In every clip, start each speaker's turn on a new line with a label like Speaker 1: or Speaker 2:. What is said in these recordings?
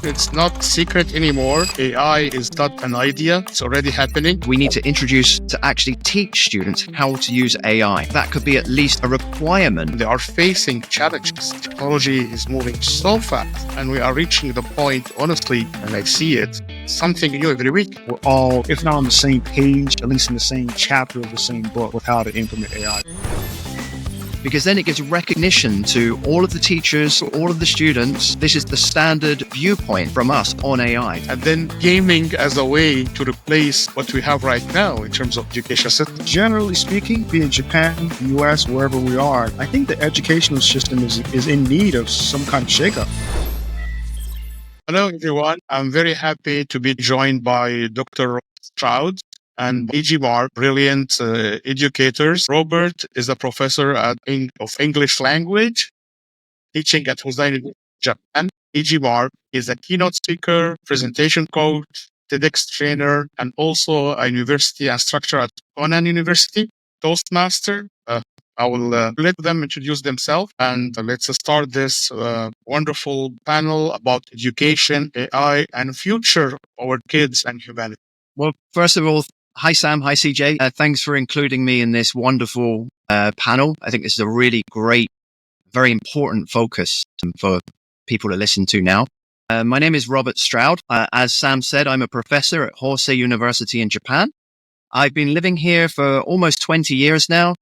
Speaker 1: It's not secret anymore. AI is not an idea. It's already happening.
Speaker 2: We need to introduce to actually teach students how to use AI. That could be at least a requirement.
Speaker 1: They are facing challenges. Technology is moving so fast, and we are reaching the point, honestly, and I see it, something new every week.
Speaker 3: We're all, if not on the same page, at least in the same chapter of the same book with how to implement AI.
Speaker 2: Because then it gives recognition to all of the teachers, all of the students. This is the standard viewpoint from us on AI.
Speaker 1: And then gaming as a way to replace what we have right now in terms of education system.
Speaker 3: Generally speaking, be it Japan, the US, wherever we are, I think the educational system is in need of some kind of shakeup.
Speaker 1: Hello, everyone. I'm very happy to be joined by Dr. Stroud and E.G. Mark, brilliant educators. Robert is a professor of English language, teaching at Hosei, Japan. E.G. Mark is a keynote speaker, presentation coach, TEDx trainer, and also a university instructor at Conan University, Toastmaster. I will let them introduce themselves, and let's start this wonderful panel about education, AI, and future of our kids and humanity.
Speaker 2: Well, first of all, hi, Sam. Hi, CJ. Thanks for including me in this wonderful panel. I think this is a really great, very important focus for people to listen to now. My name is Robert Stroud. As Sam said, I'm a professor at Hosei University in Japan. I've been living here for almost 20 years now,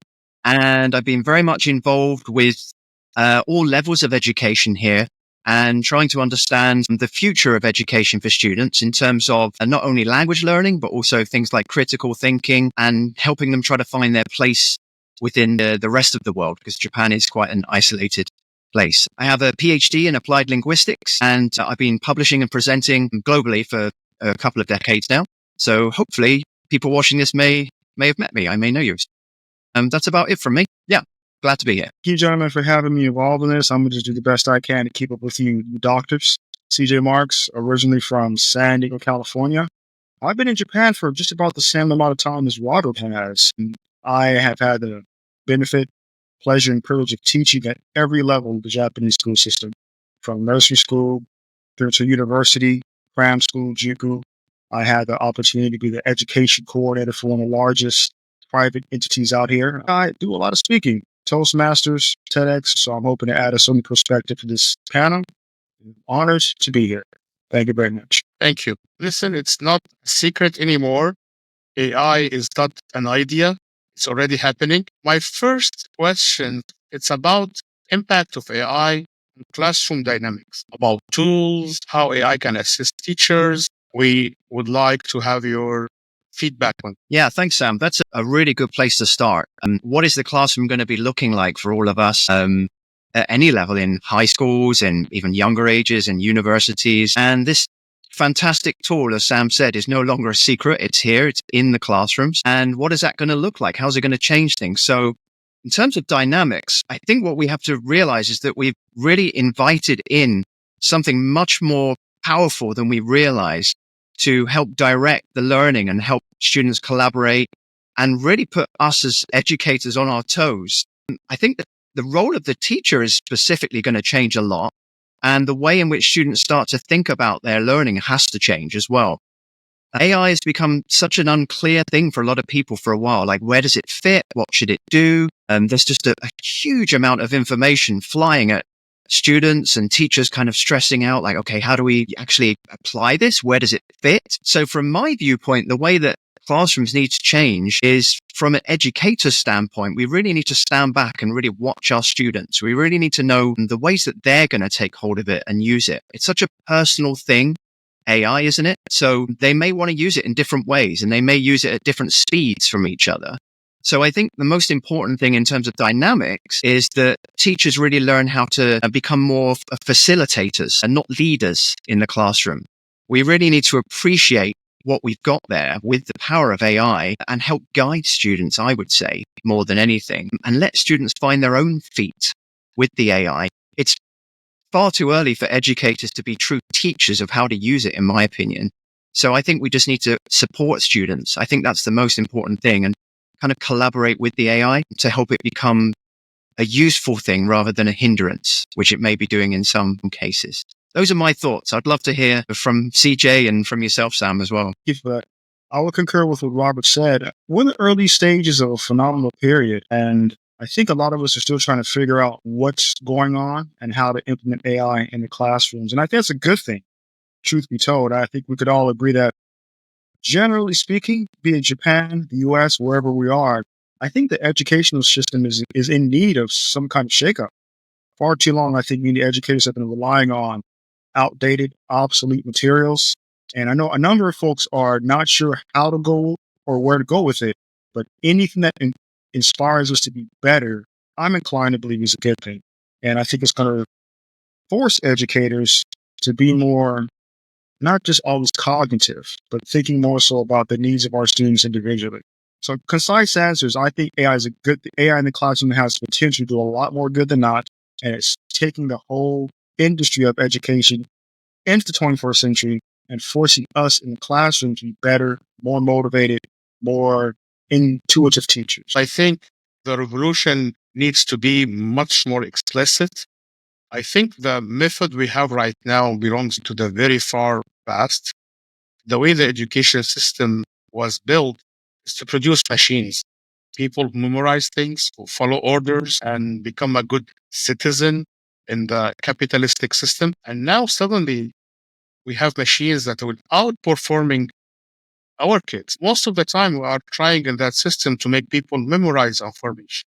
Speaker 2: and I've been very much involved with all levels of education here, and trying to understand the future of education for students in terms of not only language learning, but also things like critical thinking and helping them try to find their place within the rest of the world, because Japan is quite an isolated place. I have a PhD in applied linguistics, and I've been publishing and presenting globally for a couple of decades now. So hopefully people watching this may have met me. I may know you. That's about it from me. Yeah. Glad to be here.
Speaker 3: Thank you, gentlemen, for having me involved in this. I'm going to do the best I can to keep up with you doctors. CJ Marks, originally from San Diego, California. I've been in Japan for just about the same amount of time as Robert has. And I have had the benefit, pleasure, and privilege of teaching at every level of the Japanese school system, from nursery school through to university, cram school, JUCO. I had the opportunity to be the education coordinator for one of the largest private entities out here. I do a lot of speaking. Toastmasters, TEDx, so I'm hoping to add a certain perspective to this panel. I'm honored to be here. Thank you very much.
Speaker 1: Thank you. Listen, it's not a secret anymore. AI is not an idea. It's already happening. My first question, it's about impact of AI on classroom dynamics, about tools, how AI can assist teachers. We would like to have your feedback on.
Speaker 2: Yeah, thanks, Sam. That's a really good place to start. What is the classroom going to be looking like for all of us at any level, in high schools and even younger ages and universities? And this fantastic tool, as Sam said, is no longer a secret. It's here. It's in the classrooms. And what is that going to look like? How's it going to change things? So in terms of dynamics, I think what we have to realize is that we've really invited in something much more powerful than we realized to help direct the learning and help students collaborate and really put us as educators on our toes. I think that the role of the teacher is specifically going to change a lot, and the way in which students start to think about their learning has to change as well. AI has become such an unclear thing for a lot of people for a while. Like, where does it fit? What should it do? There's just a huge amount of information flying at students and teachers kind of stressing out, like, okay, how do we actually apply this? Where does it fit? So from my viewpoint, the way that classrooms need to change is, from an educator's standpoint, we really need to stand back and really watch our students. We really need to know the ways that they're going to take hold of it and use it. It's such a personal thing, AI, isn't it? So they may want to use it in different ways, and they may use it at different speeds from each other. So I think the most important thing in terms of dynamics is that teachers really learn how to become more facilitators and not leaders in the classroom. We really need to appreciate what we've got there with the power of AI and help guide students, I would say, more than anything, and let students find their own feet with the AI. It's far too early for educators to be true teachers of how to use it, in my opinion. So I think we just need to support students. I think that's the most important thing, and kind of collaborate with the AI to help it become a useful thing rather than a hindrance, which it may be doing in some cases. those are my thoughts. I'd love to hear from CJ and from yourself, Sam, as well.
Speaker 3: Thank you for that. I would concur with what Robert said. We're in the early stages of a phenomenal period, and I think a lot of us are still trying to figure out what's going on and how to implement AI in the classrooms. And I think that's a good thing, truth be told. I think we could all agree that, generally speaking, be it Japan, the US, wherever we are, I think the educational system is in need of some kind of shakeup. Far too long, I think many educators have been relying on outdated, obsolete materials. And I know a number of folks are not sure how to go or where to go with it, but anything that inspires us to be better, I'm inclined to believe is a good thing. And I think it's going to force educators to be more, not just always cognitive, but thinking more so about the needs of our students individually. So concise answers, I think AI in the classroom has the potential to do a lot more good than not. And it's taking the whole industry of education into the 21st century and forcing us in the classroom to be better, more motivated, more intuitive teachers.
Speaker 1: I think the revolution needs to be much more explicit. I think the method we have right now belongs to the very far past. The way the education system was built is to produce machines. People who memorize things, who follow orders, and become a good citizen in the capitalistic system. And now suddenly we have machines that are outperforming our kids. Most of the time, we are trying in that system to make people memorize information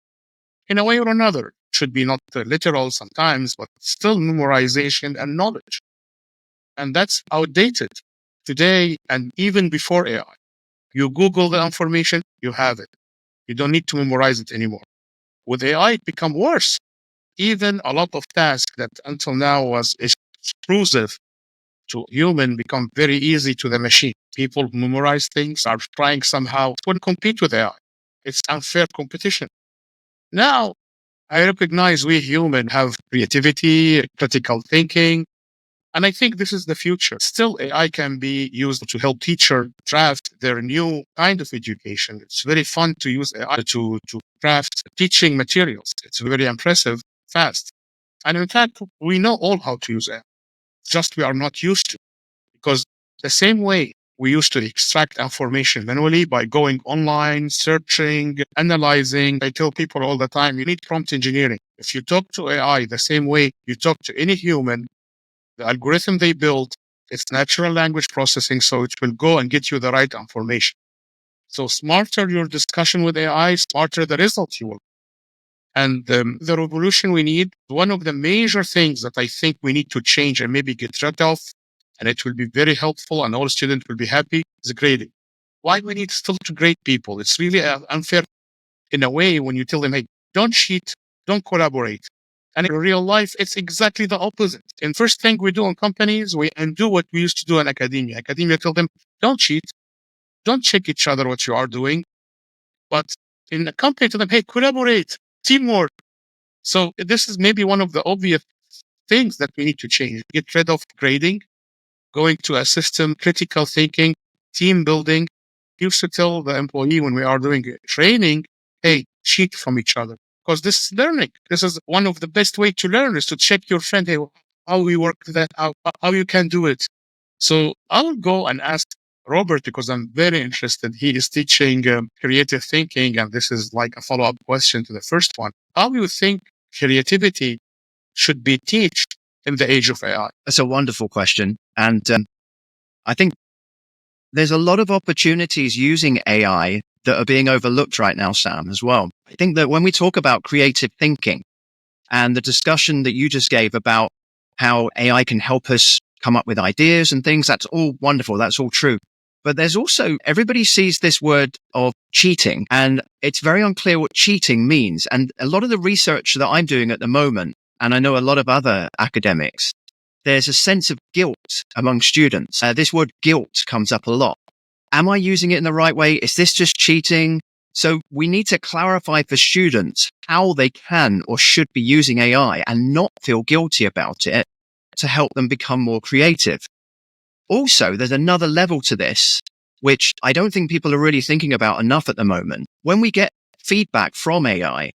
Speaker 1: in a way or another. It should be not literal sometimes, but still memorization and knowledge. And that's outdated today and even before AI. You Google the information, you have it. You don't need to memorize it anymore. With AI, it become worse. Even a lot of tasks that until now was exclusive to human become very easy to the machine. People who memorize things are trying somehow to compete with AI. It's unfair competition. Now, I recognize we human have creativity, critical thinking, and I think this is the future. Still, AI can be used to help teachers draft their new kind of education. It's very fun to use AI to craft teaching materials. It's very impressive, fast. And in fact, we know all how to use AI. Just we are not used to. Because the same way we used to extract information manually by going online, searching, analyzing. I tell people all the time, you need prompt engineering. If you talk to AI the same way you talk to any human, the algorithm they built, it's natural language processing, so it will go and get you the right information. So smarter your discussion with AI, smarter the result you will. And the revolution we need, one of the major things that I think we need to change and maybe get rid of, and it will be very helpful and all students will be happy, is grading. Why we need still to grade people? It's really unfair in a way when you tell them, hey, don't cheat, don't collaborate. And in real life, it's exactly the opposite. And first thing we do in companies, we undo what we used to do in academia. Academia tell them, don't cheat, don't check each other what you are doing. But in a company, tell them, hey, collaborate, teamwork. So this is maybe one of the obvious things that we need to change. Get rid of grading, going to a system, critical thinking, team building. Used to tell the employee when we are doing training, hey, cheat from each other. Because this is learning. This is one of the best way to learn is to check your friend, hey, how we work that out, how you can do it. So I'll go and ask Robert, because I'm very interested. He is teaching creative thinking, and this is like a follow-up question to the first one. How do you think creativity should be taught in the age of AI?
Speaker 2: That's a wonderful question. And I think there's a lot of opportunities using AI that are being overlooked right now, Sam, as well. I think that when we talk about creative thinking and the discussion that you just gave about how AI can help us come up with ideas and things, that's all wonderful. That's all true. But there's also, everybody sees this word of cheating, and it's very unclear what cheating means. And a lot of the research that I'm doing at the moment, and I know a lot of other academics, there's a sense of guilt among students. This word guilt comes up a lot. Am I using it in the right way? Is this just cheating? So we need to clarify for students how they can or should be using AI and not feel guilty about it to help them become more creative. Also, there's another level to this, which I don't think people are really thinking about enough at the moment. When we get feedback from AI,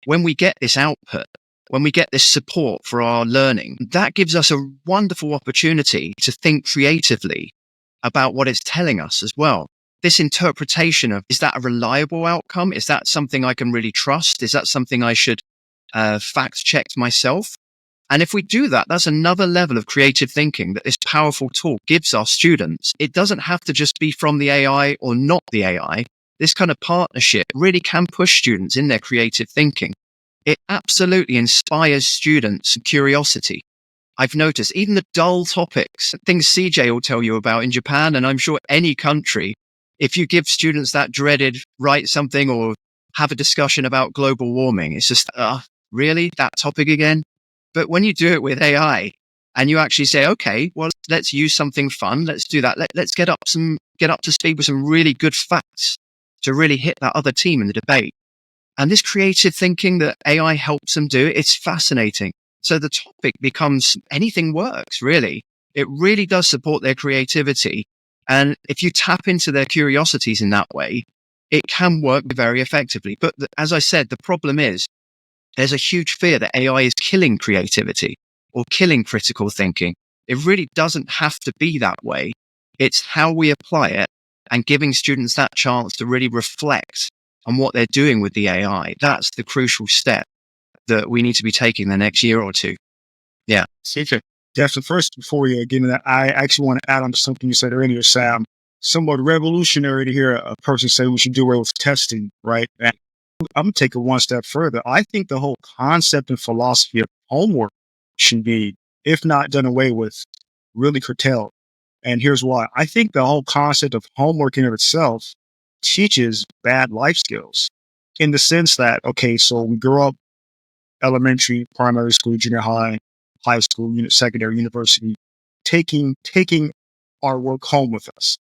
Speaker 2: when we get this output, when we get this support for our learning, that gives us a wonderful opportunity to think creatively about what it's telling us as well. This interpretation of, is that a reliable outcome? Is that something I can really trust? Is that something I should fact check myself? And if we do that, that's another level of creative thinking that this powerful tool gives our students. It doesn't have to just be from the AI or not the AI. This kind of partnership really can push students in their creative thinking. It absolutely inspires students' curiosity. I've noticed even the dull topics, things CJ will tell you about in Japan, and I'm sure any country, if you give students that dreaded write something or have a discussion about global warming, it's just, really? That topic again? But when you do it with AI and you actually say, okay, well, let's use something fun. Let's do that. Let's get up to speed with some really good facts to really hit that other team in the debate. And this creative thinking that AI helps them do, it's fascinating. So the topic becomes anything works, really. It really does support their creativity. And if you tap into their curiosities in that way, it can work very effectively. But as I said, the problem is there's a huge fear that AI is killing creativity or killing critical thinking. It really doesn't have to be that way. It's how we apply it and giving students that chance to really reflect on what they're doing with the AI. That's the crucial step that we need to be taking the next year or two. Yeah.
Speaker 1: CJ.
Speaker 3: Definitely. First, before we get into that, I actually want to add on to something you said earlier, Sam. Somewhat revolutionary to hear a person say we should do away with testing, right? And I'm going to take it one step further. I think the whole concept and philosophy of homework should be, if not done away with, really curtailed. And here's why. I think the whole concept of homework in of itself teaches bad life skills in the sense that, okay, so we grow up elementary, primary school, junior high, high school, secondary, university, taking our work home with us.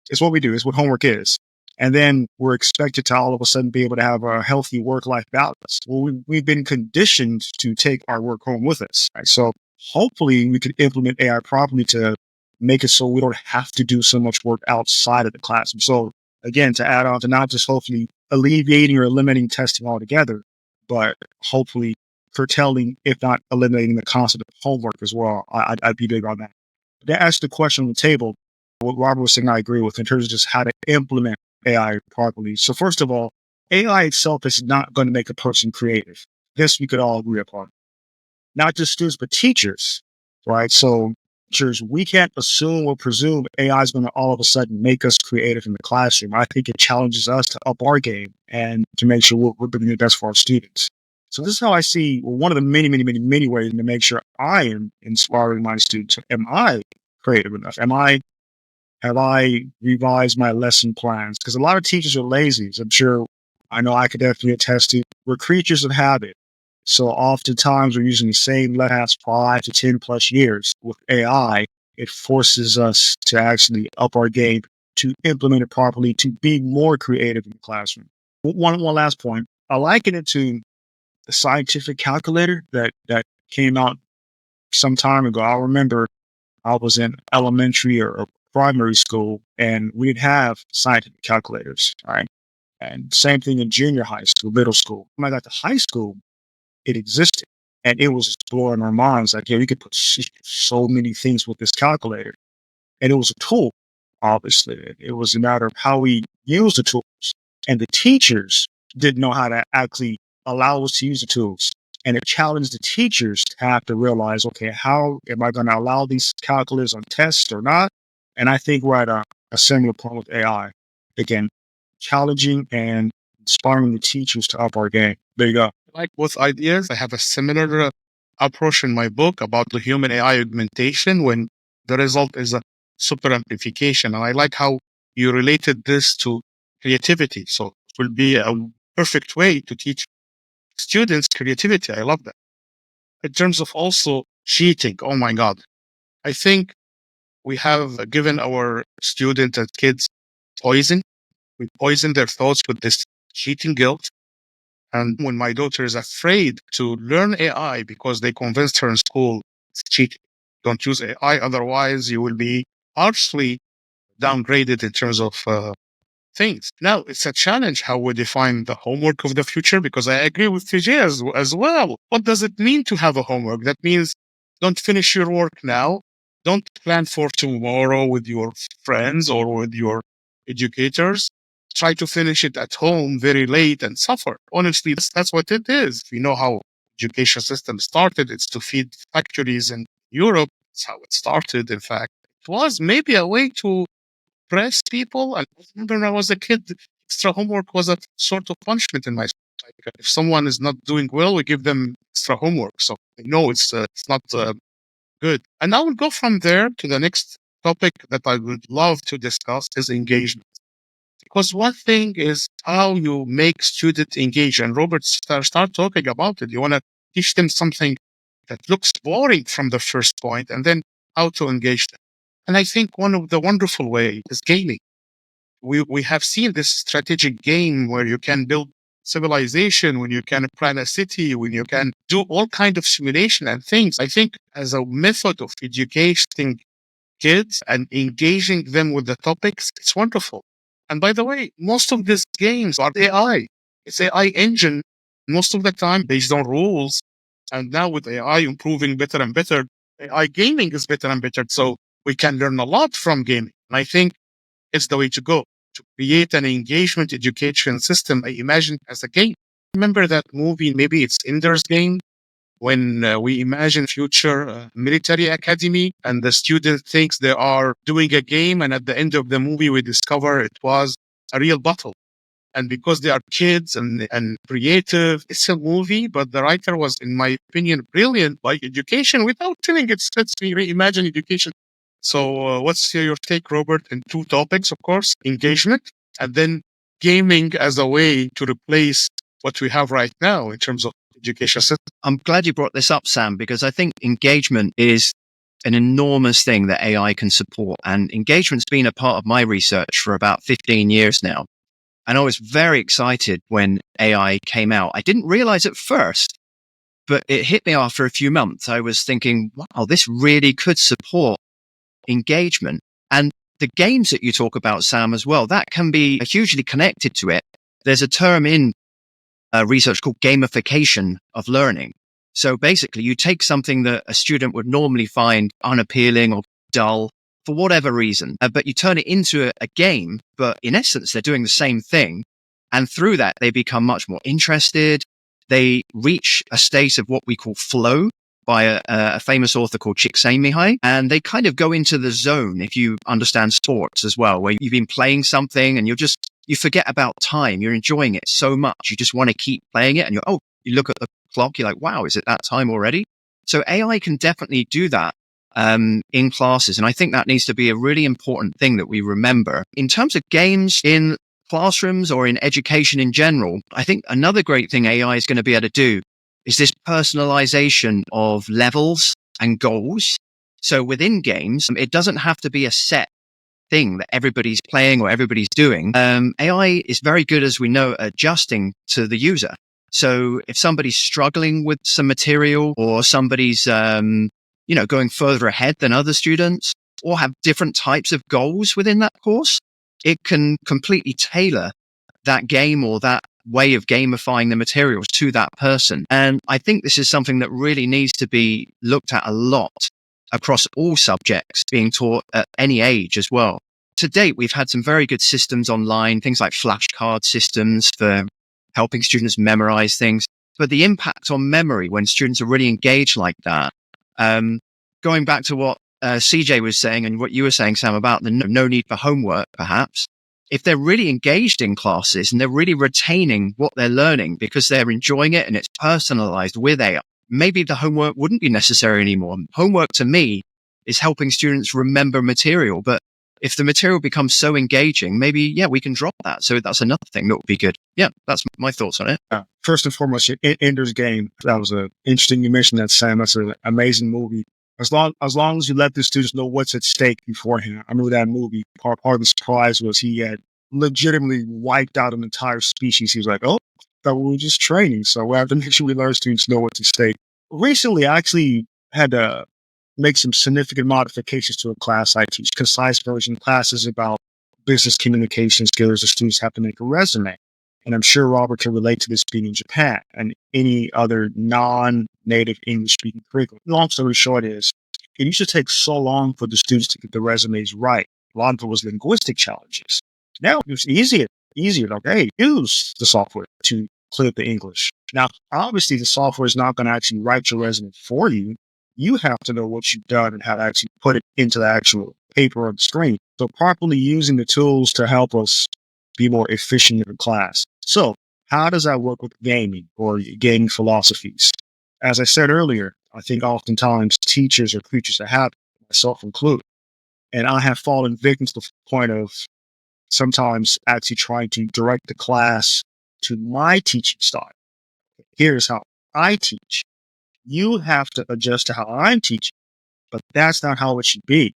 Speaker 3: It's what we do. It's what homework is. And then we're expected to all of a sudden be able to have a healthy work-life balance. Well, we've been conditioned to take our work home with us. Right? So hopefully we could implement AI properly to make it so we don't have to do so much work outside of the classroom. So again, to add on to not just hopefully alleviating or eliminating testing altogether, but hopefully curtailing, if not eliminating, the concept of homework as well. I'd be big on that. That asks the question on the table. What Robert was saying, I agree with in terms of just how to implement AI properly. So first of all, AI itself is not going to make a person creative. This we could all agree upon. Not just students, but teachers, right? So teachers, we can't assume or presume AI is going to all of a sudden make us creative in the classroom. I think it challenges us to up our game and to make sure we're doing the best for our students. So this is how I see one of the many ways to make sure I am inspiring my students. Am I creative enough? Have I revised my lesson plans? Because a lot of teachers are lazy. As I know I could definitely attest to. We're creatures of habit. So oftentimes we're using the same lessons 5 to 10 plus years. With AI, it forces us to actually up our game, to implement it properly, to be more creative in the classroom. One last point. I liken it to the scientific calculator that came out some time ago. I remember I was in elementary or primary school, and we'd have scientific calculators, right? And same thing in junior high school, middle school. When I got to high school, it existed, and it was just blowing our minds. Like, you could put so many things with this calculator, and it was a tool. Obviously, it was a matter of how we use the tools, and the teachers didn't know how to actually allow us to use the tools. And it challenged the teachers to have to realize, okay, how am I going to allow these calculators on tests or not? And I think we're at a similar point with AI. Again, challenging and inspiring the teachers to up our game. There you go.
Speaker 1: Like both ideas, I have a similar approach in my book about the human AI augmentation when the result is a super amplification. And I like how you related this to creativity. So it will be a perfect way to teach students creativity. I love that. In terms of also cheating, oh my God. I think we have given our students and kids poison. We poison their thoughts with this cheating guilt. And when my daughter is afraid to learn AI because they convinced her in school it's cheating, don't use AI, otherwise you will be harshly downgraded in terms of things. Now, it's a challenge how we define the homework of the future, because I agree with TJ as well. What does it mean to have a homework? That means don't finish your work now. Don't plan for tomorrow with your friends or with your educators. Try to finish it at home very late and suffer. Honestly, that's what it is. We know how education system started. It's to feed factories in Europe. That's how it started, in fact. It was maybe a way to press people. And I remember when I was a kid, extra homework was a sort of punishment in my school. Like, if someone is not doing well, we give them extra homework. So I know it's not good. And I will go from there to the next topic that I would love to discuss is engagement. Because one thing is how you make students engage. And Robert, start talking about it. You want to teach them something that looks boring from the first point, and then how to engage them. And I think one of the wonderful ways is gaming. We have seen this strategic game where you can build civilization, when you can plan a city, when you can do all kind of simulation and things. I think as a method of educating kids and engaging them with the topics, it's wonderful. And by the way, most of these games are AI. It's AI engine most of the time based on rules. And now with AI improving better and better, AI gaming is better and better. So we can learn a lot from gaming. And I think it's the way to go, to create an engagement education system. I imagine as a game. Remember that movie? Maybe it's Ender's Game, when we imagine future military academy and the student thinks they are doing a game. And at the end of the movie, we discover it was a real battle. And because they are kids and creative, it's a movie, but the writer was, in my opinion, brilliant, like education without telling it. Let's reimagine education. So what's your take, Robert, in two topics, of course, engagement and then gaming as a way to replace what we have right now in terms of education system?
Speaker 2: I'm glad you brought this up, Sam, because I think engagement is an enormous thing that AI can support. And engagement's been a part of my research for about 15 years now. And I was very excited when AI came out. I didn't realize at first, but it hit me after a few months. I was thinking, wow, this really could support engagement. And the games that you talk about, Sam, as well, that can be hugely connected to it. There's a term in research called gamification of learning. So basically, you take something that a student would normally find unappealing or dull for whatever reason, but you turn it into a game, but in essence, they're doing the same thing. And through that, they become much more interested. They reach a state of what we call flow by a famous author called Csikszentmihalyi. And they kind of go into the zone, if you understand sports as well, where you've been playing something and you forget about time. You're enjoying it so much. You just want to keep playing it. And you look at the clock, you're like, wow, is it that time already? So AI can definitely do that in classes. And I think that needs to be a really important thing that we remember. In terms of games in classrooms or in education in general, I think another great thing AI is going to be able to do is this personalization of levels and goals. So within games, it doesn't have to be a set thing that everybody's playing or everybody's doing. AI is very good, as we know, at adjusting to the user. So if somebody's struggling with some material or somebody's, going further ahead than other students or have different types of goals within that course, it can completely tailor that game or that way of gamifying the materials to that person. And I think this is something that really needs to be looked at a lot across all subjects being taught at any age as well. To date, we've had some very good systems online, things like flashcard systems for helping students memorize things. But the impact on memory when students are really engaged like that, going back to what CJ was saying and what you were saying, Sam, about the no need for homework, perhaps, if they're really engaged in classes and they're really retaining what they're learning because they're enjoying it and it's personalized with AI, maybe the homework wouldn't be necessary anymore. Homework to me is helping students remember material. But if the material becomes so engaging, maybe, we can drop that. So that's another thing that would be good. Yeah, that's my thoughts on it.
Speaker 3: First and foremost, Ender's Game. That was interesting. You mentioned that, Sam. That's an amazing movie. As long as you let the students know what's at stake beforehand. I remember that movie. Part of the surprise was he had legitimately wiped out an entire species. He was like, "Oh, thought we were just training." So we have to make sure we let our students know what's at stake. Recently, I actually had to make some significant modifications to a class I teach. Concise version class is about business communication skills the students have to make a resume. And I'm sure Robert can relate to this being in Japan and any other non-native English speaking curriculum. Long story short is, it used to take so long for the students to get the resumes right. A lot of it was linguistic challenges. Now it's easier. Like, hey, use the software to clear the English. Now, obviously, the software is not going to actually write your resume for you. You have to know what you've done and how to actually put it into the actual paper on the screen. So properly using the tools to help us be more efficient in the class. So how does that work with gaming or gaming philosophies? As I said earlier, I think oftentimes teachers are creatures of habit, myself included. And I have fallen victim to the point of sometimes actually trying to direct the class to my teaching style. Here's how I teach. You have to adjust to how I'm teaching, but that's not how it should be.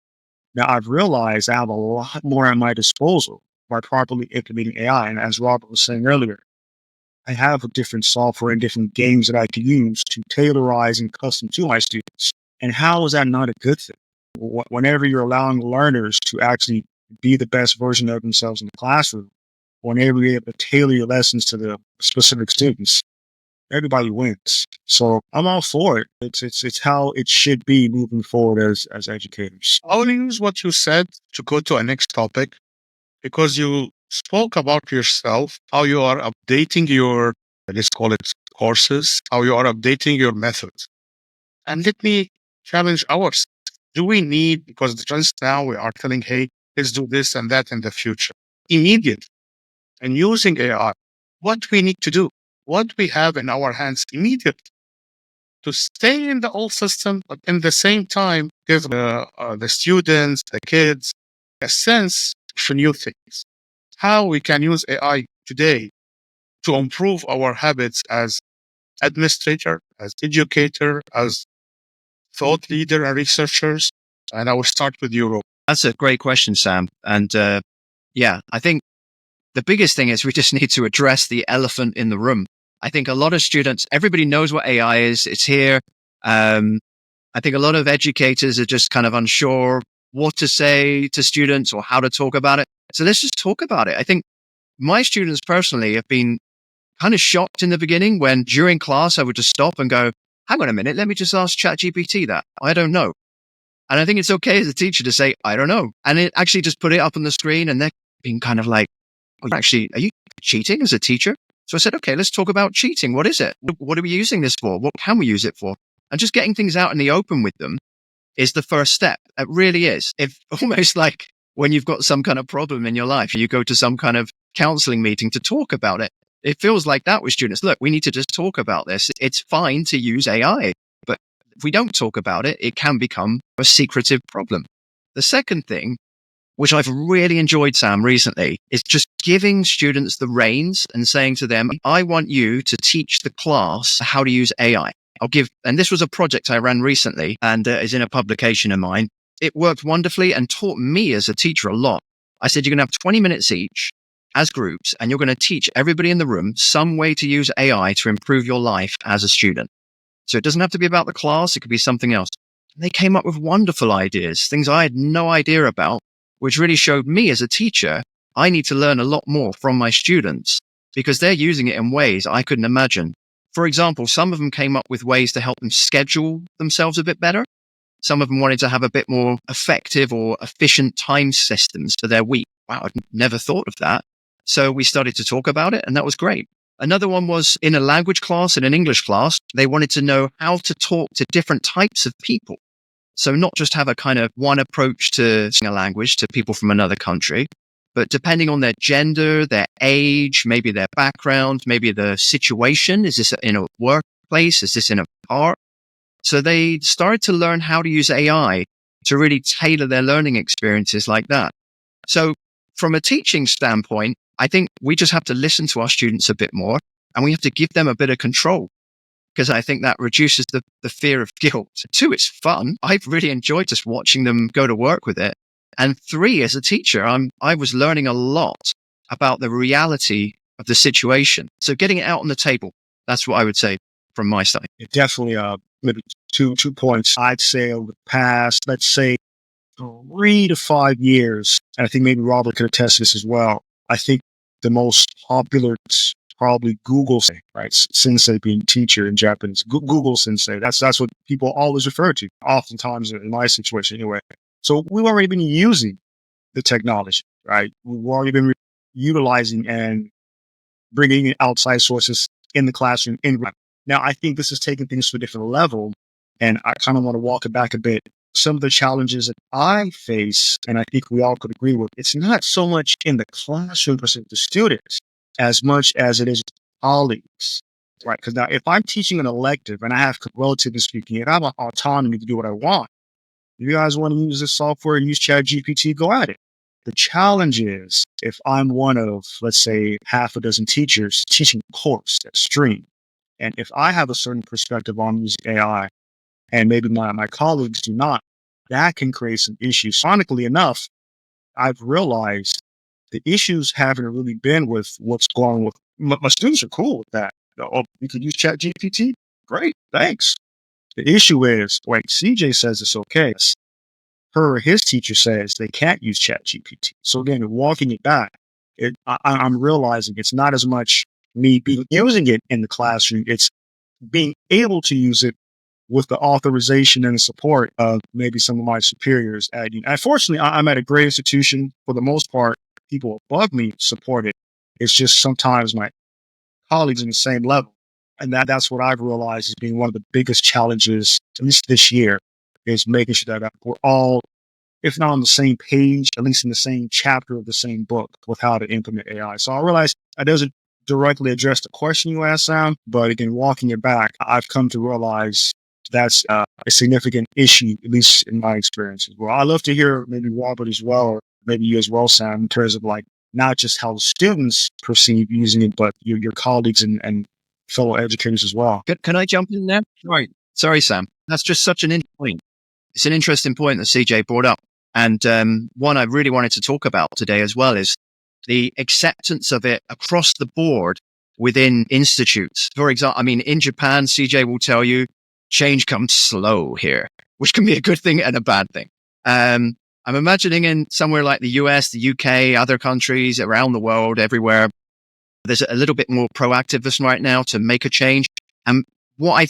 Speaker 3: Now, I've realized I have a lot more at my disposal by properly implementing AI. And as Robert was saying earlier, I have a different software and different games that I can use to tailorize and custom to my students. And how is that not a good thing? Whenever you're allowing learners to actually be the best version of themselves in the classroom, whenever you're able to tailor your lessons to the specific students, everybody wins. So I'm all for it. It's how it should be moving forward as educators.
Speaker 1: I'll use what you said to go to a next topic, because you spoke about yourself, how you are updating your, let's call it courses, how you are updating your methods. And let me challenge ours. Do we need, because the trends now we are telling, hey, let's do this and that in the future, immediate, and using AI, what we need to do, what we have in our hands immediate to stay in the old system, but in the same time, give the students, the kids, a sense of new things. How we can use AI today to improve our habits as administrator, as educator, as thought leader and researchers. And I will start with you, Rob.
Speaker 2: That's a great question, Sam. And yeah, I think the biggest thing is we just need to address the elephant in the room. I think a lot of students, everybody knows what AI is. It's here. I think a lot of educators are just kind of unsure what to say to students or how to talk about it. So let's just talk about it. I think my students personally have been kind of shocked in the beginning when during class I would just stop and go, hang on a minute, let me just ask ChatGPT that. I don't know. And I think it's okay as a teacher to say, I don't know. And it actually just put it up on the screen and they're being kind of like, oh, actually, are you cheating as a teacher? So I said, okay, let's talk about cheating. What is it? What are we using this for? What can we use it for? And just getting things out in the open with them is the first step. It really is. If almost like when you've got some kind of problem in your life, you go to some kind of counseling meeting to talk about it. It feels like that with students. Look, we need to just talk about this. It's fine to use AI, but if we don't talk about it, it can become a secretive problem. The second thing, which I've really enjoyed, Sam, recently, is just giving students the reins and saying to them, I want you to teach the class how to use AI. And this was a project I ran recently and is in a publication of mine. It worked wonderfully and taught me as a teacher a lot. I said, you're going to have 20 minutes each as groups, and you're going to teach everybody in the room some way to use AI to improve your life as a student. So it doesn't have to be about the class. It could be something else. And they came up with wonderful ideas, things I had no idea about, which really showed me as a teacher, I need to learn a lot more from my students because they're using it in ways I couldn't imagine. For example, some of them came up with ways to help them schedule themselves a bit better. Some of them wanted to have a bit more effective or efficient time systems for their week. Wow, I'd never thought of that. So we started to talk about it, and that was great. Another one was in a language class, in an English class, they wanted to know how to talk to different types of people. So not just have a kind of one approach to a language to people from another country, but depending on their gender, their age, maybe their background, maybe the situation. Is this in a workplace? Is this in a park? So they started to learn how to use AI to really tailor their learning experiences like that. So from a teaching standpoint, I think we just have to listen to our students a bit more and we have to give them a bit of control because I think that reduces the fear of guilt. 2, it's fun. I've really enjoyed just watching them go to work with it. And 3, as a teacher, I was learning a lot about the reality of the situation. So getting it out on the table, that's what I would say from my side.
Speaker 3: It definitely, maybe two points. I'd say over the past, let's say 3 to 5 years, and I think maybe Robert could attest to this as well. I think the most popular is probably Google Sensei, right? Sensei being teacher in Japanese. Google Sensei. That's what people always refer to, oftentimes in my situation anyway. So we've already been using the technology, right? We've already been utilizing and bringing in outside sources in the classroom. Now, I think this is taking things to a different level, and I kind of want to walk it back a bit. Some of the challenges that I face, and I think we all could agree with, it's not so much in the classroom per se with the students as much as it is colleagues, right? Because now, if I'm teaching an elective and I have, relatively speaking, and I have autonomy to do what I want, if you guys want to use this software and use ChatGPT, go at it. The challenge is if I'm one of, let's say, half a dozen teachers teaching a course that's streamed, and if I have a certain perspective on using AI and maybe my colleagues do not, that can create some issues. Ironically enough, I've realized the issues haven't really been with what's going on with my students are cool with that. Oh, you could use ChatGPT? Great, thanks. The issue is, like CJ says it's okay. Her or his teacher says they can't use ChatGPT. So again, walking it back, I'm realizing it's not as much me using it in the classroom. It's being able to use it with the authorization and the support of maybe some of my superiors at. Unfortunately, I'm at a great institution. For the most part, people above me support it. It's just sometimes my colleagues in the same level. And that's what I've realized as being one of the biggest challenges, at least this year, is making sure that we're all, if not on the same page, at least in the same chapter of the same book with how to implement AI. So I realize that doesn't directly address the question you asked, Sam, but again, walking it back, I've come to realize that's a significant issue, at least in my experience as well. I'd love to hear maybe Robert as well, or maybe you as well, Sam, in terms of like not just how students perceive using it, but your colleagues and fellow educators as well.
Speaker 2: Can I jump in there? Right. Sorry, Sam. That's just such an interesting point. It's an interesting point that CJ brought up. And one I really wanted to talk about today as well is the acceptance of it across the board within institutes. For example, I mean, in Japan, CJ will tell you, change comes slow here, which can be a good thing and a bad thing. I'm imagining in somewhere like the US, the UK, other countries around the world, everywhere, there's a little bit more proactiveness right now to make a change. And what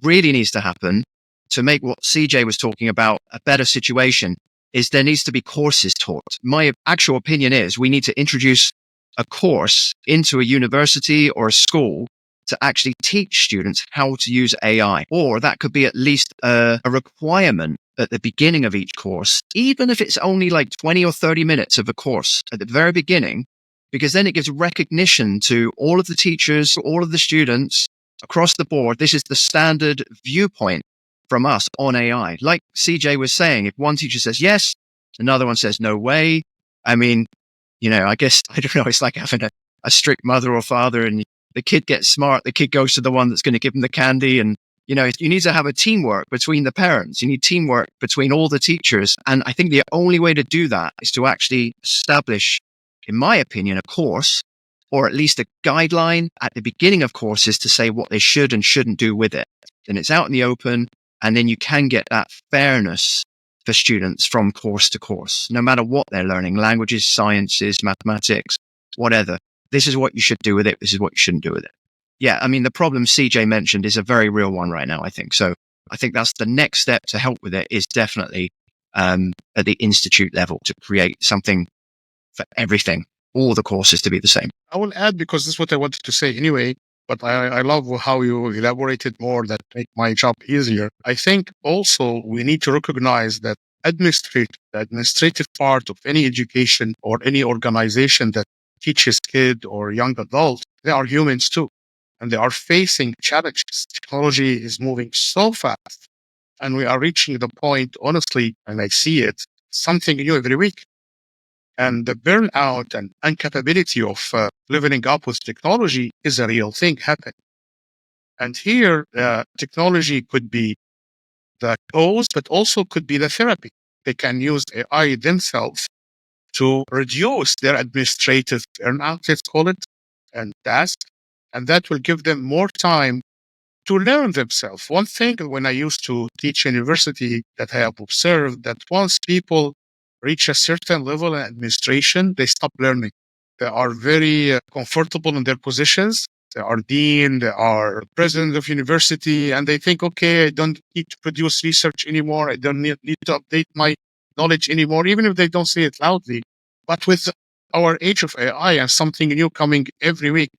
Speaker 2: really needs to happen to make what CJ was talking about a better situation is there needs to be courses taught. My actual opinion is we need to introduce a course into a university or a school to actually teach students how to use AI. Or that could be at least a requirement at the beginning of each course, even if it's only like 20 or 30 minutes of a course at the very beginning, because then it gives recognition to all of the teachers, all of the students across the board. This is the standard viewpoint from us on AI. Like CJ was saying, if one teacher says yes, another one says no way. I mean, I guess, I don't know, it's like having a strict mother or father and the kid gets smart. The kid goes to the one that's going to give him the candy. And, you need to have a teamwork between the parents. You need teamwork between all the teachers. And I think the only way to do that is to actually establish, in my opinion, a course or at least a guideline at the beginning of courses to say what they should and shouldn't do with it. Then it's out in the open. And then you can get that fairness for students from course to course, no matter what they're learning, languages, sciences, mathematics, whatever. This is what you should do with it. This is what you shouldn't do with it. Yeah, I mean, the problem CJ mentioned is a very real one right now, I think. So I think that's the next step to help with it is definitely at the institute level to create something for everything, all the courses to be the same.
Speaker 1: I will add, because this is what I wanted to say anyway, but I love how you elaborated more that make my job easier. I think also we need to recognize that the administrative part of any education or any organization that teaches kid or young adult, they are humans too. And they are facing challenges. Technology is moving so fast. And we are reaching the point, honestly, and I see it, something new every week. And the burnout and incapability of living up with technology is a real thing happening. And here, technology could be the cause, but also could be the therapy. They can use AI themselves to reduce their administrative burnout, let's call it, and task. And that will give them more time to learn themselves. One thing when I used to teach university that I have observed that once people reach a certain level in administration, they stop learning. They are very comfortable in their positions. They are dean, they are president of university, and they think, okay, I don't need to produce research anymore. I don't need to update my knowledge anymore, even if they don't say it loudly. But with our age of AI and something new coming every week,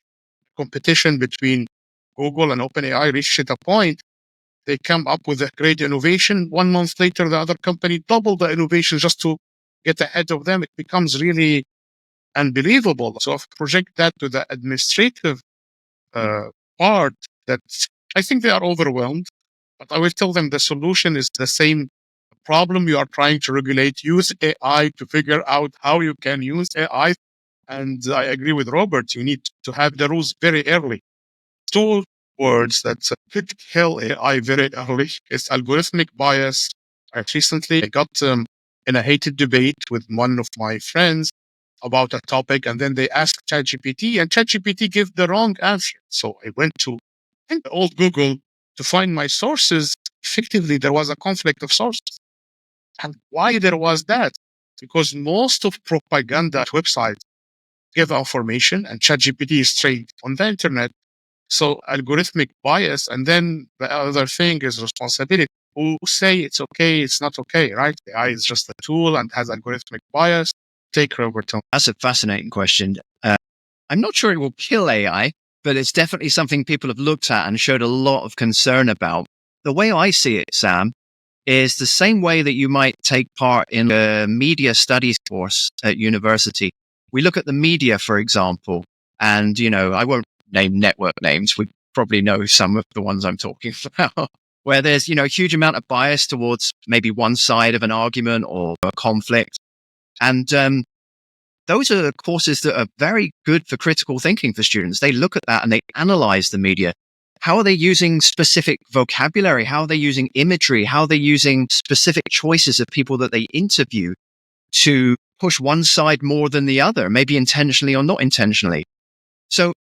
Speaker 1: competition between Google and OpenAI reached a point. They come up with a great innovation. 1 month later, the other company doubled the innovation just to get ahead of them. It becomes really unbelievable. So if I project that to the administrative part, that I think they are overwhelmed, but I will tell them the solution is the same problem you are trying to regulate. Use AI to figure out how you can use AI. And I agree with Robert, you need to have the rules very early. Two words that could kill AI very early is algorithmic bias. I got in a heated debate with one of my friends about a topic, and then they asked ChatGPT, and ChatGPT gave the wrong answer. So I went to old Google to find my sources. Effectively, there was a conflict of sources. And why there was that? Because most of propaganda websites give information, and ChatGPT is straight on the internet. So algorithmic bias, and then the other thing is responsibility. Who say it's okay, it's not okay, right? AI is just a tool and has algorithmic bias. Take Robert.
Speaker 2: That's a fascinating question. I'm not sure it will kill AI, but it's definitely something people have looked at and showed a lot of concern about. The way I see it, Sam, is the same way that you might take part in a media studies course at university. We look at the media, for example, and, I won't name network names. We probably know some of the ones I'm talking about, where there's, a huge amount of bias towards maybe one side of an argument or a conflict. And those are courses that are very good for critical thinking for students. They look at that and they analyze the media. How are they using specific vocabulary? How are they using imagery? How are they using specific choices of people that they interview to push one side more than the other, maybe intentionally or not intentionally? So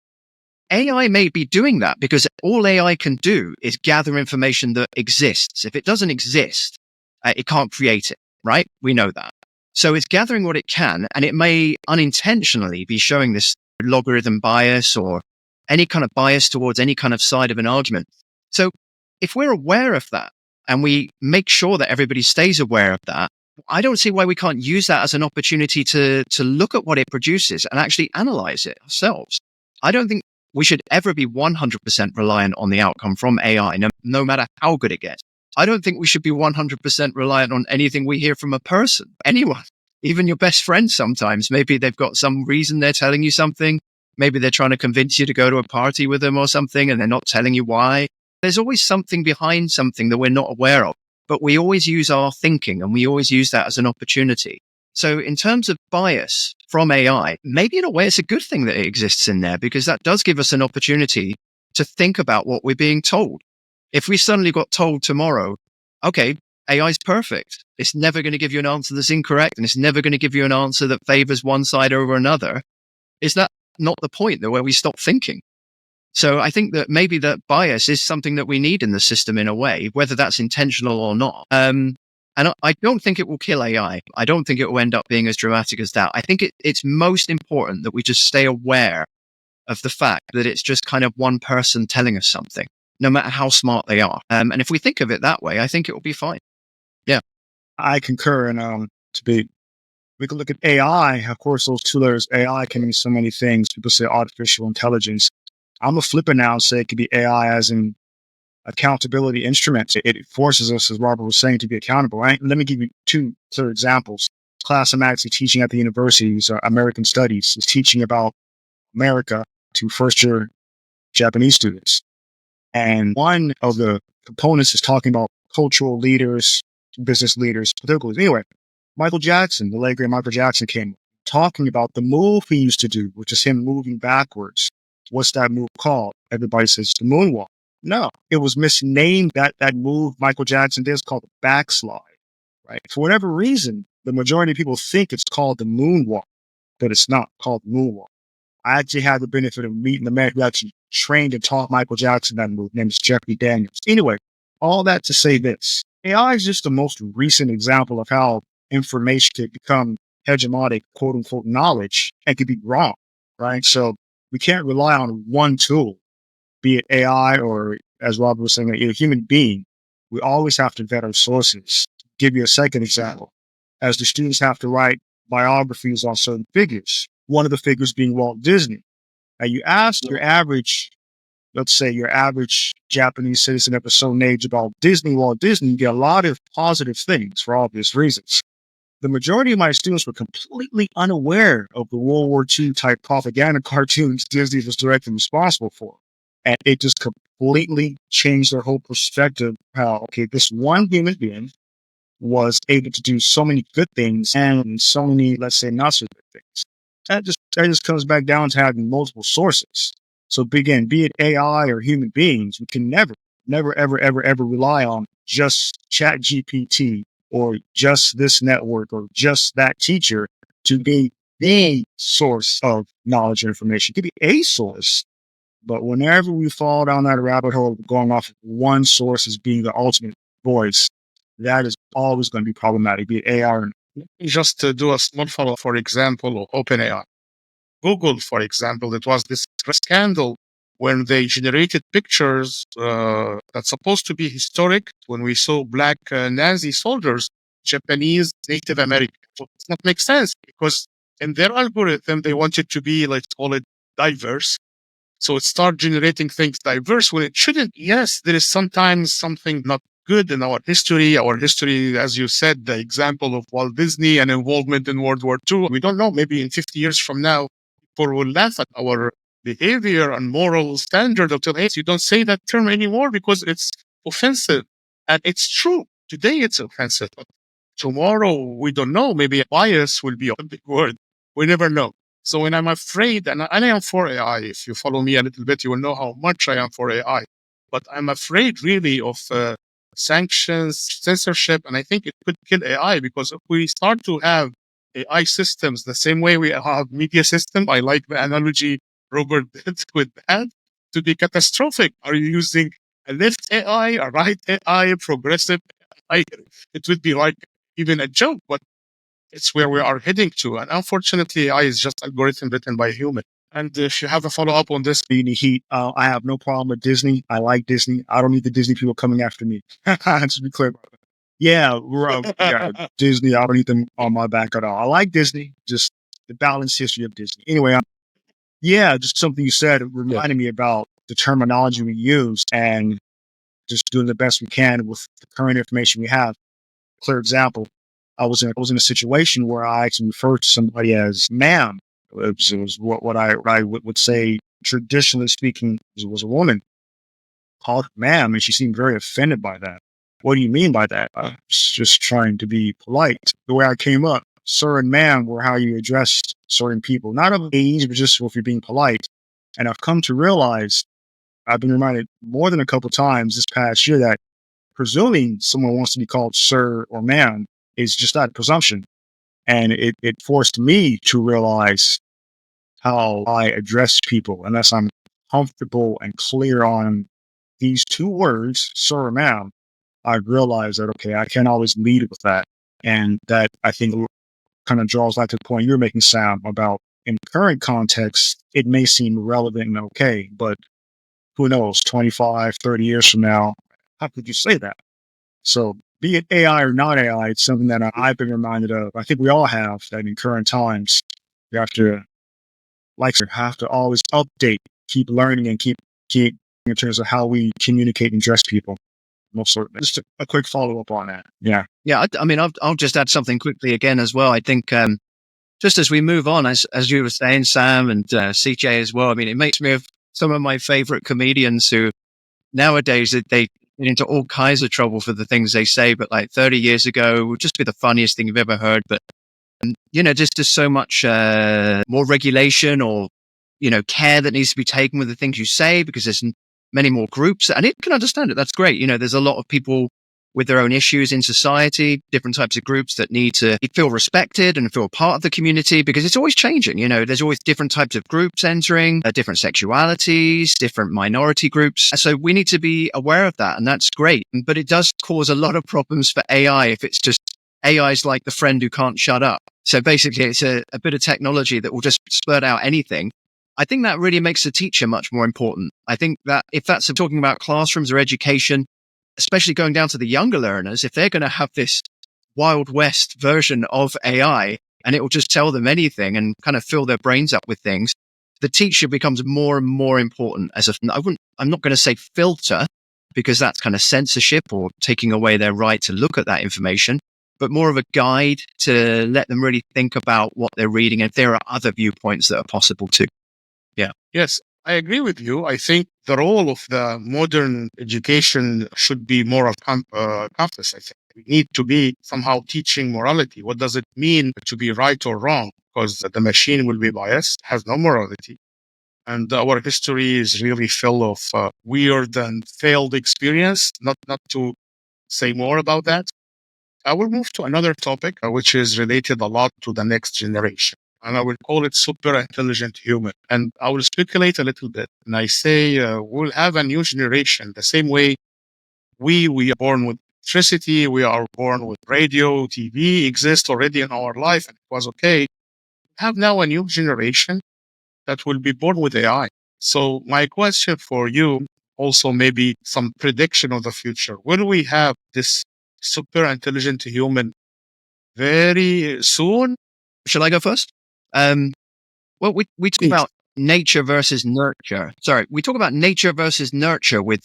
Speaker 2: AI may be doing that because all AI can do is gather information that exists. If it doesn't exist, it can't create it, right? We know that. So it's gathering what it can, and it may unintentionally be showing this logarithm bias or any kind of bias towards any kind of side of an argument. So if we're aware of that and we make sure that everybody stays aware of that, I don't see why we can't use that as an opportunity to look at what it produces and actually analyze it ourselves. I don't think we should ever be 100% reliant on the outcome from AI, no matter how good it gets. I don't think we should be 100% reliant on anything we hear from a person, anyone, even your best friend sometimes. Maybe they've got some reason they're telling you something. Maybe they're trying to convince you to go to a party with them or something, and they're not telling you why. There's always something behind something that we're not aware of, but we always use our thinking and we always use that as an opportunity. So in terms of bias from AI, maybe in a way it's a good thing that it exists in there, because that does give us an opportunity to think about what we're being told. If we suddenly got told tomorrow, okay, AI is perfect, it's never going to give you an answer that's incorrect, and it's never going to give you an answer that favors one side over another, is that not the point where we stop thinking? So I think that maybe that bias is something that we need in the system in a way, whether that's intentional or not. And I don't think it will kill AI. I don't think it will end up being as dramatic as that. I think it's most important that we just stay aware of the fact that it's just kind of one person telling us something, no matter how smart they are. And if we think of it that way, I think it will be fine. Yeah.
Speaker 3: I concur. And we can look at AI. Of course, those two letters AI can mean so many things. People say artificial intelligence. I'm a flipper now and say it could be AI as an accountability instrument. It forces us, as Robert was saying, to be accountable. Right? Let me give you two clear examples. Class I'm actually teaching at the universities, American Studies, is teaching about America to first-year Japanese students. And one of the components is talking about cultural leaders, business leaders, political leaders. Anyway, Michael Jackson, the late great Michael Jackson, came talking about the move he used to do, which is him moving backwards. What's that move called? Everybody says the moonwalk. No, it was misnamed. That move Michael Jackson did is called the backslide, right? For whatever reason, the majority of people think it's called the moonwalk, but it's not called the moonwalk. I actually had the benefit of meeting the man who actually trained and taught Michael Jackson that move. His name is Jeffrey Daniels. Anyway, all that to say this. AI is just the most recent example of how information could become hegemonic, quote unquote, knowledge and could be wrong, right? So we can't rely on one tool, be it AI or, as Robert was saying, a human being. We always have to vet our sources. Give you a second example. As the students have to write biographies on certain figures, one of the figures being Walt Disney. Now, you ask your average, let's say your average Japanese citizen of a certain age about Walt Disney, you get a lot of positive things for obvious reasons. The majority of my students were completely unaware of the World War II type propaganda cartoons Disney was directly responsible for. And it just completely changed their whole perspective. How, okay, this one human being was able to do so many good things and so many, let's say, not so good things. That just comes back down to having multiple sources. So again, be it AI or human beings, we can never, ever, ever, ever rely on just Chat GPT or just this network or just that teacher to be the source of knowledge and information. It could be a source, but whenever we fall down that rabbit hole of going off of one source as being the ultimate voice, that is always going to be problematic, be it AI or
Speaker 1: Just to do a small follow, for example, of OpenAI. Google, for example, it was this scandal when they generated pictures that's supposed to be historic when we saw black Nazi soldiers, Japanese, Native American. So it does not make sense because in their algorithm, they want it to be, let's call it, diverse. So it starts generating things diverse when it shouldn't. Yes, there is sometimes something not good in our history. Our history, as you said, the example of Walt Disney and involvement in World War II. We don't know. Maybe in 50 years from now, people will laugh at our behavior and moral standard until, hey, you don't say that term anymore because it's offensive. And it's true. Today it's offensive. But tomorrow, we don't know. Maybe a bias will be a big word. We never know. So when I'm afraid, and I am for AI, if you follow me a little bit, you will know how much I am for AI. But I'm afraid really of sanctions, censorship, and I think it could kill AI because if we start to have AI systems the same way we have media systems, I like the analogy Robert did with that, to be catastrophic. Are you using a left AI, a right AI, progressive AI? It would be like even a joke, but it's where we are heading to. And unfortunately, AI is just algorithm written by a human. And if you have a follow up on this,
Speaker 3: any heat. I have no problem with Disney. I like Disney. I don't need the Disney people coming after me. Just to be clear about that. Yeah, Disney. I don't need them on my back at all. I like Disney. Just the balanced history of Disney. Anyway, just something you said reminded me about the terminology we use and just doing the best we can with the current information we have. Clear example. I was in a situation where I actually referred to somebody as ma'am. It was what I would say, traditionally speaking, was a woman. Called her ma'am, and she seemed very offended by that. What do you mean by that? I was just trying to be polite. The way I came up, sir and ma'am were how you address certain people, not of age, but just if you're being polite. And I've come to realize, I've been reminded more than a couple times this past year that presuming someone wants to be called sir or ma'am is just that presumption. And it forced me to realize how I address people unless I'm comfortable and clear on these two words, sir or ma'am. I realized that, okay, I can't always lead with that. And that I think kind of draws back to the point you're making, Sam, about in current context, it may seem relevant and okay, but who knows, 25, 30 years from now, how could you say that? So be it AI or not AI, it's something that I've been reminded of. I think we all have that in current times. We have to always update, keep learning, and keep in terms of how we communicate and address people. Most certainly. Just a quick follow up on that. Yeah.
Speaker 2: Yeah. I mean, I'll just add something quickly again as well. I think just as we move on, as you were saying, Sam and CJ as well, I mean, it makes me of some of my favorite comedians who nowadays they get into all kinds of trouble for the things they say, but like 30 years ago would just be the funniest thing you've ever heard. But, just so much more regulation or, care that needs to be taken with the things you say because there's many more groups. And it can understand it. That's great. There's a lot of people with their own issues in society, different types of groups that need to feel respected and feel part of the community because it's always changing. There's always different types of groups entering, different sexualities, different minority groups. So we need to be aware of that. And that's great. But it does cause a lot of problems for AI if it's just AI is like the friend who can't shut up. So basically, it's a bit of technology that will just spurt out anything. I think that really makes the teacher much more important. I think that if that's talking about classrooms or education, especially going down to the younger learners, if they're going to have this Wild West version of AI and it will just tell them anything and kind of fill their brains up with things, the teacher becomes more and more important as I'm not going to say filter, because that's kind of censorship or taking away their right to look at that information, but more of a guide to let them really think about what they're reading and if there are other viewpoints that are possible too. Yeah.
Speaker 1: Yes, I agree with you. I think the role of the modern education should be more of compass. I think we need to be somehow teaching morality. What does it mean to be right or wrong? Because the machine will be biased, has no morality. And our history is really full of weird and failed experience. Not to say more about that. I will move to another topic, which is related a lot to the next generation. And I will call it super intelligent human. And I will speculate a little bit. And I say we'll have a new generation, the same way we are born with electricity, we are born with radio, TV exist already in our life, and it was okay. We have now a new generation that will be born with AI. So my question for you, also maybe some prediction of the future. Will we have this super intelligent human very soon?
Speaker 2: Shall I go first? Well, we talk
Speaker 1: Please.
Speaker 2: about nature versus nurture. Sorry, we talk about nature versus nurture with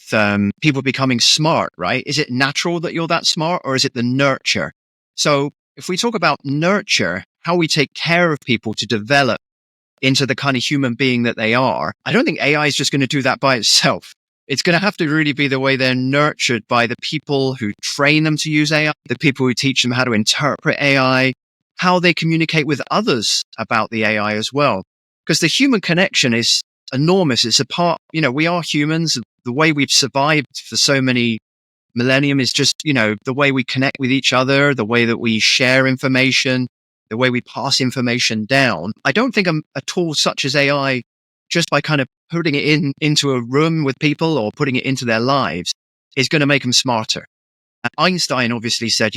Speaker 2: people becoming smart, right? Is it natural that you're that smart, or is it the nurture? So if we talk about nurture, how we take care of people to develop into the kind of human being that they are, I don't think AI is just going to do that by itself. It's going to have to really be the way they're nurtured by the people who train them to use AI, the people who teach them how to interpret AI, how they communicate with others about the AI as well. Because the human connection is enormous. It's a part, we are humans. The way we've survived for so many millennium is just, the way we connect with each other, the way that we share information, the way we pass information down. I don't think a tool such as AI, just by kind of putting it into a room with people or putting it into their lives, is going to make them smarter. Einstein obviously said,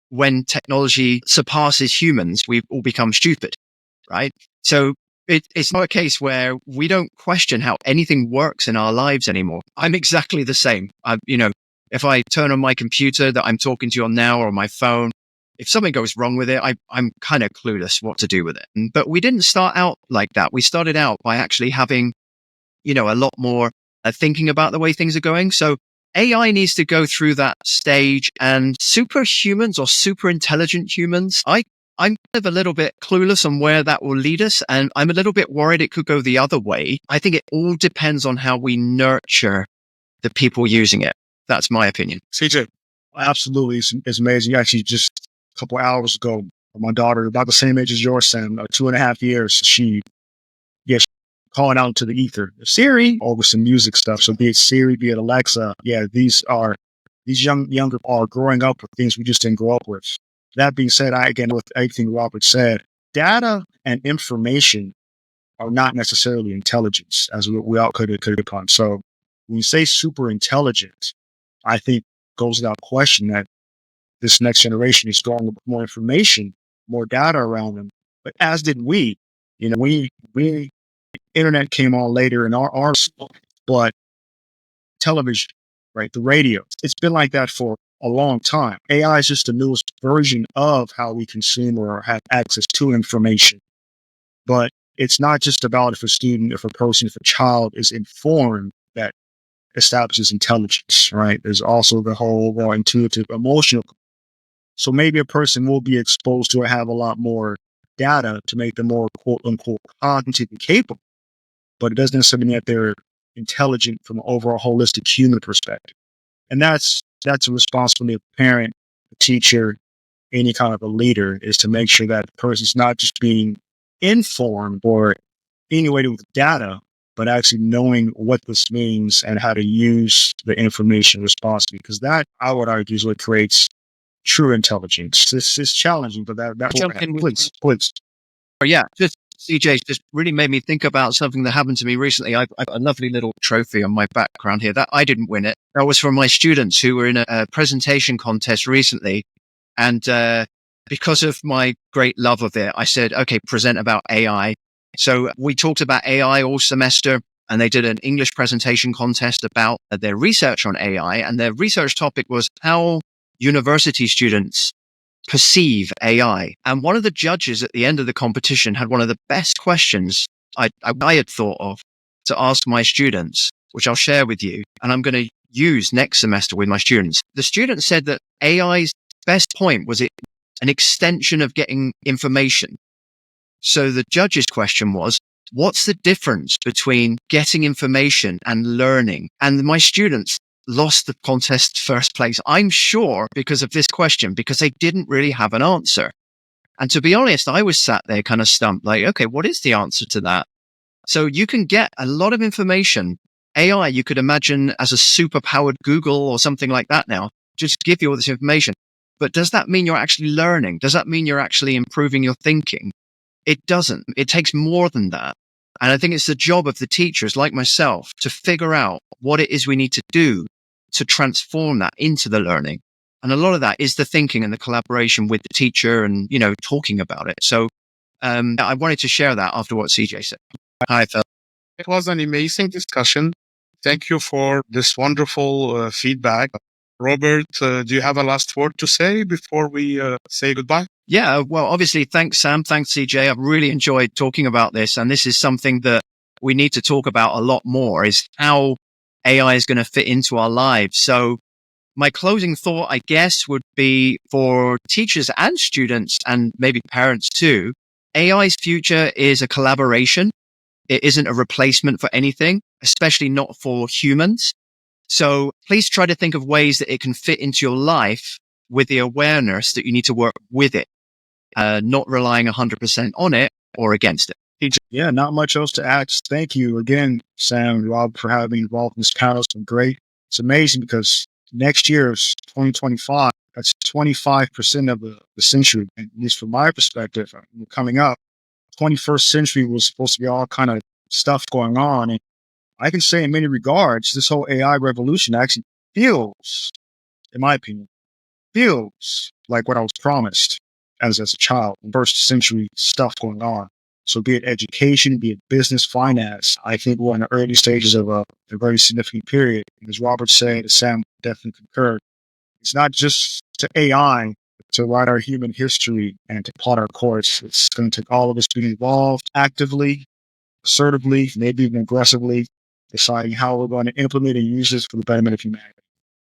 Speaker 2: when technology surpasses humans, we all become stupid, right? So it's not a case where we don't question how anything works in our lives anymore. I'm exactly the same. If I turn on my computer that I'm talking to you on now or my phone, if something goes wrong with it, I'm kind of clueless what to do with it. But we didn't start out like that. We started out by actually having, a lot more thinking about the way things are going. So AI needs to go through that stage, and superhumans or super intelligent humans, I'm kind of a little bit clueless on where that will lead us. And I'm a little bit worried it could go the other way. I think it all depends on how we nurture the people using it. That's my opinion.
Speaker 1: CJ.
Speaker 3: Absolutely. It's amazing. Actually, just a couple of hours ago, my daughter, about the same age as yours, Sam, 2.5 years, she's calling out to the ether, Siri, over some music stuff. So be it Siri, be it Alexa. Yeah, these younger are growing up with things we just didn't grow up with. That being said, again, with everything Robert said, data and information are not necessarily intelligence, as we all could upon. So when you say super intelligent, I think goes without question that this next generation is growing with more information, more data around them. But as did we. We internet came on later in our but television, right? The radio. It's been like that for a long time. AI is just the newest version of how we consume or have access to information. But it's not just about if a student, if a person, if a child is informed that establishes intelligence, right? There's also the whole more intuitive, emotional. So maybe a person will be exposed to or have a lot more data to make them more quote unquote cognitively capable, but it doesn't necessarily mean that they're intelligent from an overall holistic human perspective. And that's a responsibility of a parent, a teacher, any kind of a leader, is to make sure that the person's not just being informed or inundated with data, but actually knowing what this means and how to use the information responsibly. Because that, I would argue, is what creates true intelligence. This is challenging, but that's
Speaker 2: Jump in with
Speaker 3: please.
Speaker 2: Yeah, just CJ just really made me think about something that happened to me recently. I've got a lovely little trophy on my background here that I didn't win it. That was from my students who were in a presentation contest recently. And because of my great love of it, I said, okay, present about AI. So we talked about AI all semester, and they did an English presentation contest about their research on AI. And their research topic was how university students perceive AI. And one of the judges at the end of the competition had one of the best questions I had thought of to ask my students, which I'll share with you. And I'm going to use next semester with my students. The student said that AI's best point was an extension of getting information. So the judge's question was, what's the difference between getting information and learning? And my students lost the contest first place, I'm sure, because of this question, because they didn't really have an answer. And to be honest, I was sat there kind of stumped, like, okay, what is the answer to that? So you can get a lot of information. AI, you could imagine as a super powered Google or something like that now, just give you all this information. But does that mean you're actually learning? Does that mean you're actually improving your thinking? It doesn't. It takes more than that. And I think it's the job of the teachers like myself to figure out what it is we need to do to transform that into the learning. And a lot of that is the thinking and the collaboration with the teacher and, talking about it. So I wanted to share that after what CJ said. Hi, Phil.
Speaker 1: It was an amazing discussion. Thank you for this wonderful feedback. Robert, do you have a last word to say before we say goodbye?
Speaker 2: Yeah, well, obviously, thanks, Sam. Thanks, CJ. I've really enjoyed talking about this. And this is something that we need to talk about a lot more, is how AI is going to fit into our lives. So my closing thought, I guess, would be for teachers and students and maybe parents too. AI's future is a collaboration. It isn't a replacement for anything, especially not for humans. So please try to think of ways that it can fit into your life with the awareness that you need to work with it, not relying 100% on it or against it.
Speaker 3: Yeah, not much else to add. Just thank you again, Sam and Rob, for having me involved in this panel. It's been great. It's amazing because next year is 2025. That's 25% of the century. And at least from my perspective, coming up, 21st century was supposed to be all kind of stuff going on. And I can say in many regards, this whole AI revolution actually feels, in my opinion, feels like what I was promised as a child, first century stuff going on. So be it education, be it business, finance, I think we're in the early stages of a very significant period. And as Robert said, as Sam definitely concurred, it's not just to AI to write our human history and to plot our course. It's going to take all of us being involved actively, assertively, maybe even aggressively, deciding how we're going to implement and use this for the betterment of humanity.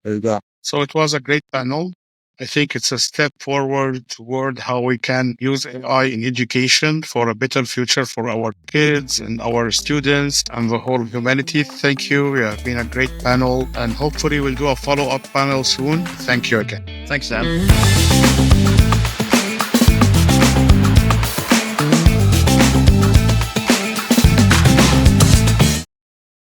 Speaker 3: There you go.
Speaker 1: So it was a great panel. I think it's a step forward toward how we can use AI in education for a better future for our kids and our students and the whole humanity. Thank you. You have been a great panel, and hopefully we'll do a follow-up panel soon. Thank you again.
Speaker 2: Thanks, Sam.